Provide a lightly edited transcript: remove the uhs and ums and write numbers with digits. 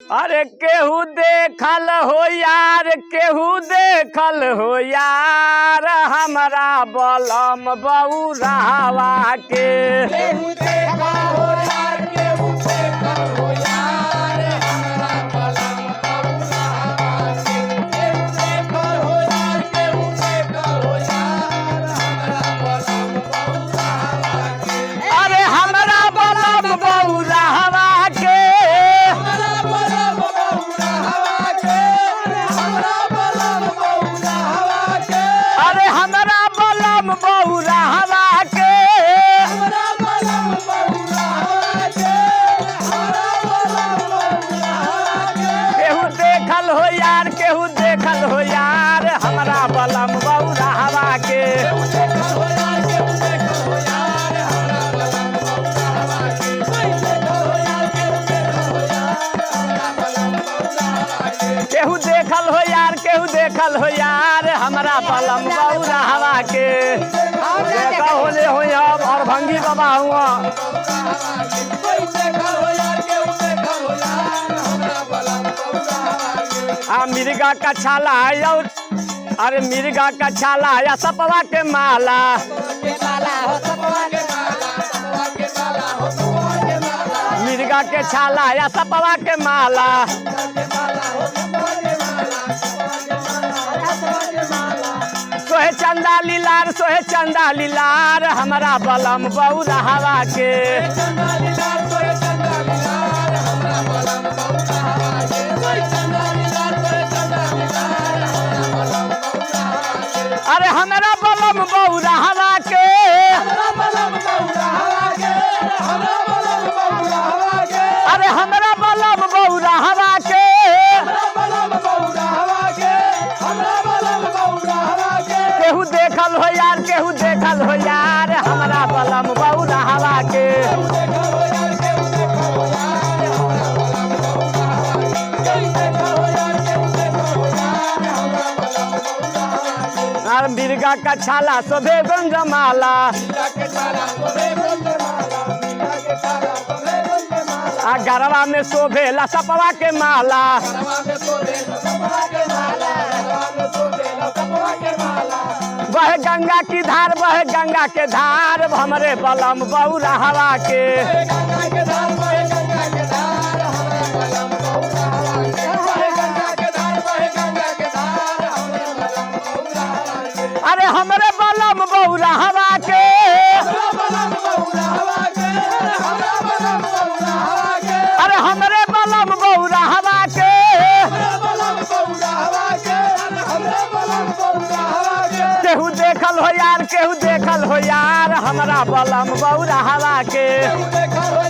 अरे केहू देखल हो यार, केहू देखल हो यार, हमारा बलम बौरावा के। केहू देखा हो यार, केहू देखल हो यार, हमारा बलम बौरावा के। केहू देखल हो यार, केहू देखल हो यार, हमारा बलम बौरावा के। अरे हमारा बलम बौरावा के, हमारा बलम बौरावा के, हमारा बलम बौरावा के, अरे हमारा बलम बौरावा के। हमारा बलम बौरावा के, हमारा बलम बौरावा के। केहू देखल हो यार, केहू देखल हो यार, हमारा बलम बौरावा के। केहू देखल हो यार, केहू देखल हो यार, हमारा बलम बौरावा के। कोई देखल हो यार, केहू देखल हो यार, हमारा बलम बौरावा के। केहू देखल हो यार, केहू देखल हो यार, हमारा बलम बौरावा के। देखा होले हो अब और भंगी बाबा हुआ। कोई देखल हो यार, केहू देखल हो यार, हमारा बलम बौरावा के। आ मिर्गा का छाला और अरे मिर्गा का छाला या सपवा के माला। के माला हो सपवा के माला, सपवा के माला हो सपवा के माला, मिर्गा के छाला या सपवा के माला। के माला हो सपवा के माला, सपवा के माला, सपवा के माला। सोहे चंदा लीलार, सोहे चंदा लीलार, हमारा बलम बौरावा के। चंदा लीलार, कोई चंदा लीलार, हमारा बलम बौरावा के। कोई चंदा लीलार, कोई चंदा लीलार, हमारा बलम बौरावा के। अरे हमारा बलम बौरावा के, हमारा बलम बौरावा के, हमारा बलम बौरावा के, अरे हमारा बलम बौरावा के। हमारा बलम बौरावा के, हमारा बलम बौरावा के। केहू देखल हो यार, केहू देखल हो यार, हमारा बलम बौरावा के। केहू देखल हो यार, केहू देखल हो यार, हमारा बलम बौरावा के। केहू देखल हो यार, केहू देखल हो यार, हमारा बलम बौरावा के। और मिर्गा का छाला शोभे गंजमाला। मीरा के छाला शोभे गंजमाला, मीरा के छाला शोभे गंजमाला। आ गरवा में शोभेला सपवा के माला। गरवा में शोभे सपवा के माला, गरवा में शोभे सपवा के माला। बह गंगा की धार, बह गंगा के धार, हमरे बलम बौरावा के। बहे गंगा के धार, बहे गंगा के धार, हमारा बलम बौरावा के। बहे गंगा के धार, बहे गंगा के धार, हमारा बलम बौरावा के। अरे हमरे बलम बौरावा के, हमारा बलम बौरावा के, हमारा बलम बौरावा के, अरे हमरे बलम बौरावा के। हमारा बलम बौरावा के, हमारा बलम बौरावा के। केहू देखल हो यार, केहू देखल हो यार, हमारा बलम बौरावा के। केहू देखल हो